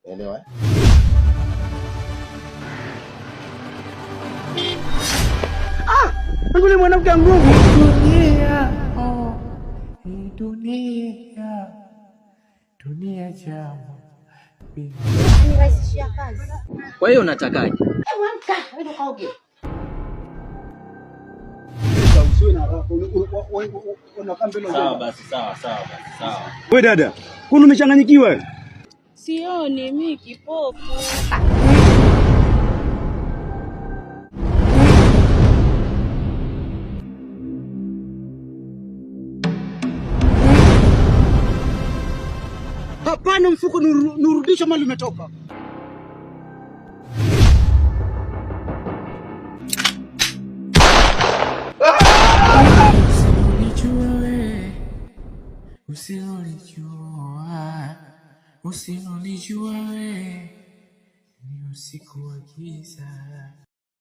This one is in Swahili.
Unaelewa? Yule mwanamke anguko. Dunia jamu. Nirahisishia kazi. Kwa hiyo unatakaje? Amka, wewe kaoge. Sawa basi. Wewe dada, kuna umechanganyikiwa? Sioni mimi kipofu. Hapana, mfuko nurudisha mali umetoka. Usinonijua we, ni usiku wa giza.